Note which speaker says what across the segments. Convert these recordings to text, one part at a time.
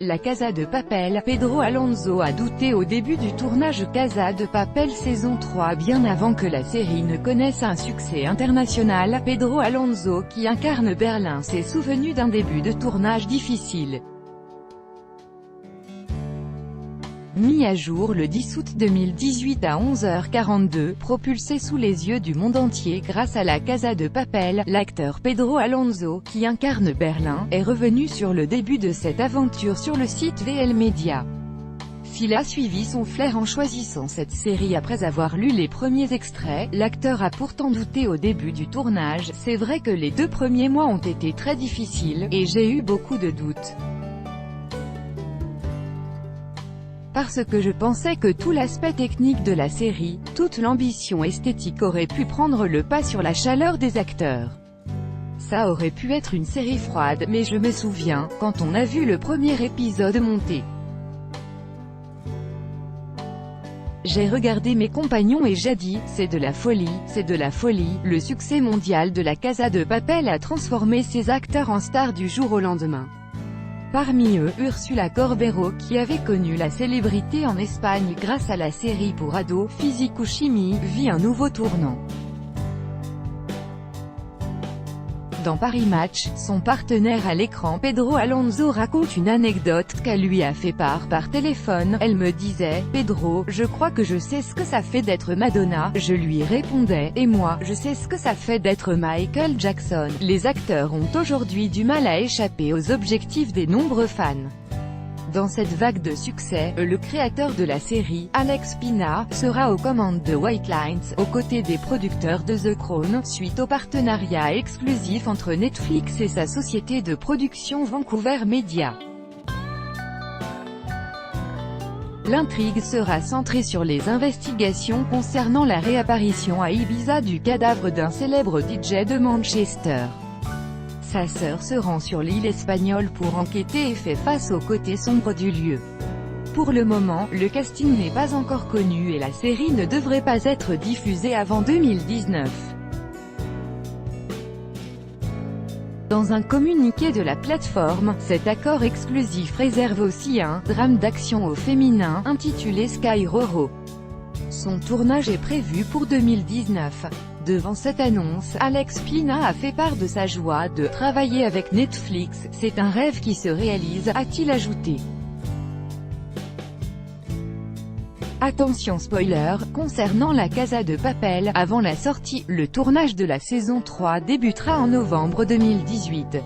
Speaker 1: La Casa de Papel. Pedro Alonso a douté au début du tournage Casa de Papel saison 3 bien avant que la série ne connaisse un succès international. Pedro Alonso, qui incarne Berlin, s'est souvenu d'un début de tournage difficile. Mis à jour le 10 août 2018 à 11h42, propulsé sous les yeux du monde entier grâce à la Casa de Papel, l'acteur Pedro Alonso, qui incarne Berlin, est revenu sur le début de cette aventure sur le site VL Media. S'il a suivi son flair en choisissant cette série après avoir lu les premiers extraits, l'acteur a pourtant douté au début du tournage. C'est vrai que les 2 premiers mois ont été très difficiles, et j'ai eu beaucoup de doutes. Parce que je pensais que tout l'aspect technique de la série, toute l'ambition esthétique aurait pu prendre le pas sur la chaleur des acteurs. Ça aurait pu être une série froide, mais je me souviens, quand on a vu le premier épisode monter. J'ai regardé mes compagnons et j'ai dit, c'est de la folie, c'est de la folie. Le succès mondial de la Casa de Papel a transformé ces acteurs en stars du jour au lendemain. Parmi eux, Ursula Corbero, qui avait connu la célébrité en Espagne grâce à la série pour ados, Physique ou Chimie, vit un nouveau tournant. Dans Paris Match, son partenaire à l'écran Pedro Alonso raconte une anecdote qu'elle lui a fait part par téléphone. Elle me disait, « Pedro, je crois que je sais ce que ça fait d'être Madonna ». Je lui répondais, « Et moi, je sais ce que ça fait d'être Michael Jackson ». Les acteurs ont aujourd'hui du mal à échapper aux objectifs des nombreux fans. Dans cette vague de succès, le créateur de la série, Alex Pina, sera aux commandes de White Lines, aux côtés des producteurs de The Crown, suite au partenariat exclusif entre Netflix et sa société de production Vancouver Media. L'intrigue sera centrée sur les investigations concernant la réapparition à Ibiza du cadavre d'un célèbre DJ de Manchester. Sa sœur se rend sur l'île espagnole pour enquêter et fait face aux côtés sombres du lieu. Pour le moment, le casting n'est pas encore connu et la série ne devrait pas être diffusée avant 2019. Dans un communiqué de la plateforme, cet accord exclusif réserve aussi un « drame d'action au féminin » intitulé Sky Roro. Son tournage est prévu pour 2019. Devant cette annonce, Alex Pina a fait part de sa joie de travailler avec Netflix. « C'est un rêve qui se réalise », a-t-il ajouté. Attention spoiler, concernant la Casa de Papel, avant la sortie, le tournage de la saison 3 débutera en novembre 2018.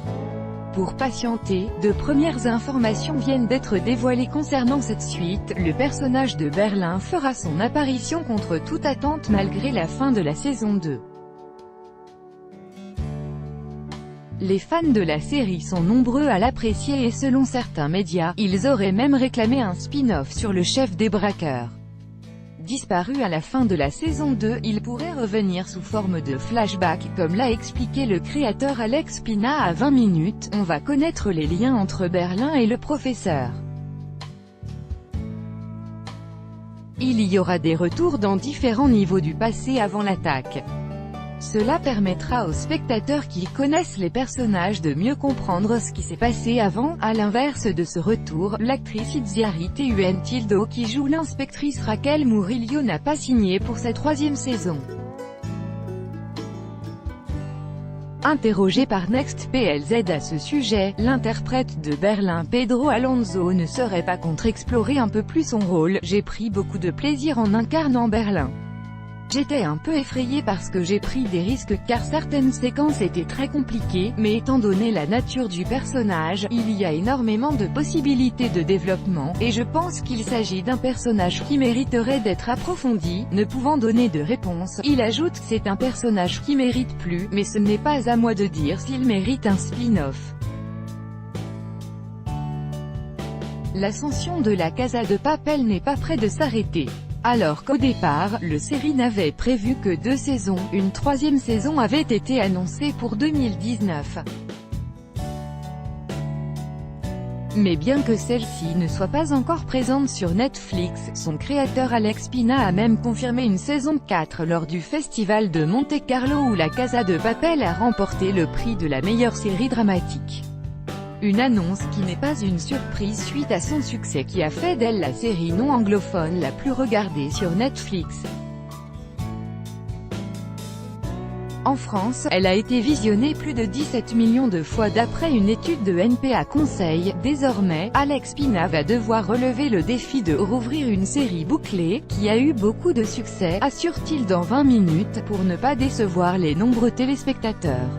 Speaker 1: Pour patienter, de premières informations viennent d'être dévoilées concernant cette suite. Le personnage de Berlin fera son apparition contre toute attente malgré la fin de la saison 2. Les fans de la série sont nombreux à l'apprécier et selon certains médias, ils auraient même réclamé un spin-off sur le chef des braqueurs. Disparu à la fin de la saison 2, il pourrait revenir sous forme de flashback, comme l'a expliqué le créateur Alex Pina à 20 minutes. On va connaître les liens entre Berlin et le professeur. Il y aura des retours dans différents niveaux du passé avant l'attaque. Cela permettra aux spectateurs qui connaissent les personnages de mieux comprendre ce qui s'est passé avant. À l'inverse de ce retour, l'actrice Itziari Tildo qui joue l'inspectrice Raquel Murillo n'a pas signé pour sa 3e saison. Interrogé par NextPLZ à ce sujet, l'interprète de Berlin Pedro Alonso ne serait pas contre explorer un peu plus son rôle. « J'ai pris beaucoup de plaisir en incarnant Berlin. J'étais un peu effrayé parce que j'ai pris des risques car certaines séquences étaient très compliquées, mais étant donné la nature du personnage, il y a énormément de possibilités de développement, et je pense qu'il s'agit d'un personnage qui mériterait d'être approfondi. » Ne pouvant donner de réponse, il ajoute « C'est un personnage qui mérite plus, mais ce n'est pas à moi de dire s'il mérite un spin-off. » L'ascension de la Casa de Papel n'est pas près de s'arrêter. Alors qu'au départ, le série n'avait prévu que 2 saisons, une 3e saison avait été annoncée pour 2019. Mais bien que celle-ci ne soit pas encore présente sur Netflix, son créateur Alex Pina a même confirmé une saison 4 lors du festival de Monte-Carlo où la Casa de Papel a remporté le prix de la meilleure série dramatique. Une annonce qui n'est pas une surprise suite à son succès qui a fait d'elle la série non anglophone la plus regardée sur Netflix. En France, elle a été visionnée plus de 17 millions de fois d'après une étude de NPA Conseil. Désormais, Alex Pina va devoir relever le défi de rouvrir une série bouclée, qui a eu beaucoup de succès, assure-t-il dans 20 minutes, pour ne pas décevoir les nombreux téléspectateurs.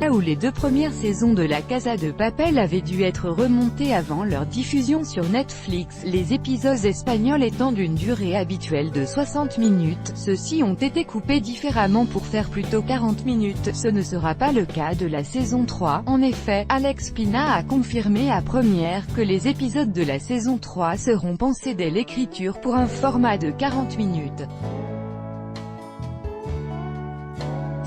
Speaker 1: Là où les 2 premières saisons de La Casa de Papel avaient dû être remontées avant leur diffusion sur Netflix, les épisodes espagnols étant d'une durée habituelle de 60 minutes, ceux-ci ont été coupés différemment pour faire plutôt 40 minutes. Ce ne sera pas le cas de la saison 3. En effet, Alex Pina a confirmé à Première que les épisodes de la saison 3 seront pensés dès l'écriture pour un format de 40 minutes.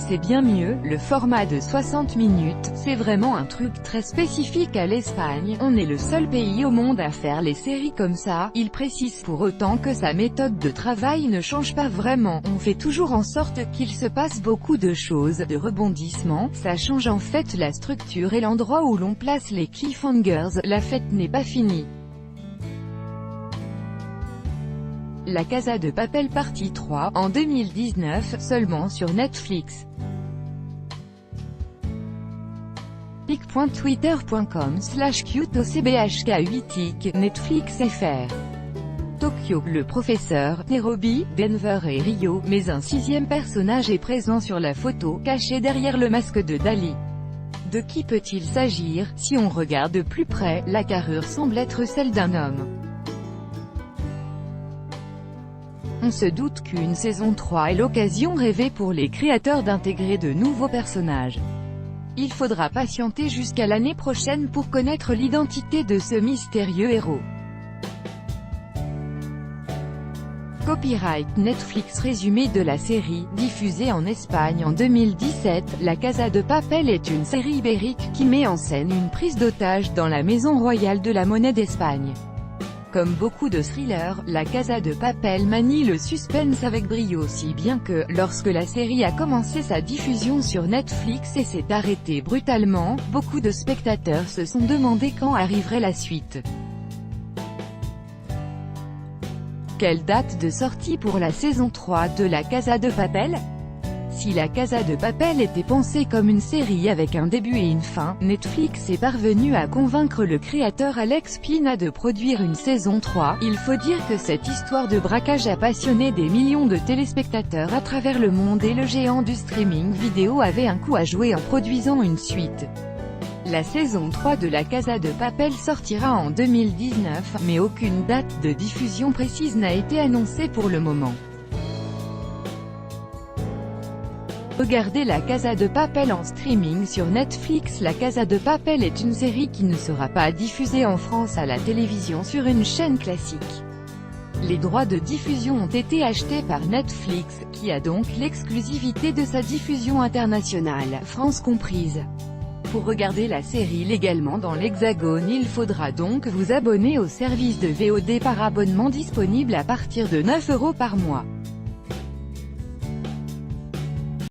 Speaker 1: C'est bien mieux, le format de 60 minutes, c'est vraiment un truc très spécifique à l'Espagne, on est le seul pays au monde à faire les séries comme ça. Il précise pour autant que sa méthode de travail ne change pas vraiment, on fait toujours en sorte qu'il se passe beaucoup de choses, de rebondissements, ça change en fait la structure et l'endroit où l'on place les cliffhangers, la fête n'est pas finie. La Casa de Papel partie 3, en 2019, seulement sur Netflix. pic.twitter.com/QTOCBHK8IC, Netflix FR. Tokyo, le professeur, Nairobi, Denver et Rio, mais un 6e personnage est présent sur la photo, caché derrière le masque de Dali. De qui peut-il s'agir? Si on regarde de plus près, la carrure semble être celle d'un homme. On se doute qu'une saison 3 est l'occasion rêvée pour les créateurs d'intégrer de nouveaux personnages. Il faudra patienter jusqu'à l'année prochaine pour connaître l'identité de ce mystérieux héros. Copyright Netflix. Résumé de la série, diffusée en Espagne en 2017, La Casa de Papel est une série ibérique qui met en scène une prise d'otage dans la maison royale de la monnaie d'Espagne. Comme beaucoup de thrillers, La Casa de Papel manie le suspense avec brio, si bien que, lorsque la série a commencé sa diffusion sur Netflix et s'est arrêtée brutalement, beaucoup de spectateurs se sont demandé quand arriverait la suite. Quelle date de sortie pour la saison 3 de La Casa de Papel? Si La Casa de Papel était pensée comme une série avec un début et une fin, Netflix est parvenu à convaincre le créateur Alex Pina de produire une saison 3. Il faut dire que cette histoire de braquage a passionné des millions de téléspectateurs à travers le monde et le géant du streaming vidéo avait un coup à jouer en produisant une suite. La saison 3 de La Casa de Papel sortira en 2019, mais aucune date de diffusion précise n'a été annoncée pour le moment. Regardez La Casa de Papel en streaming sur Netflix. La Casa de Papel est une série qui ne sera pas diffusée en France à la télévision sur une chaîne classique. Les droits de diffusion ont été achetés par Netflix, qui a donc l'exclusivité de sa diffusion internationale, France comprise. Pour regarder la série légalement dans l'Hexagone, il faudra donc vous abonner au service de VOD par abonnement disponible à partir de 9 € par mois.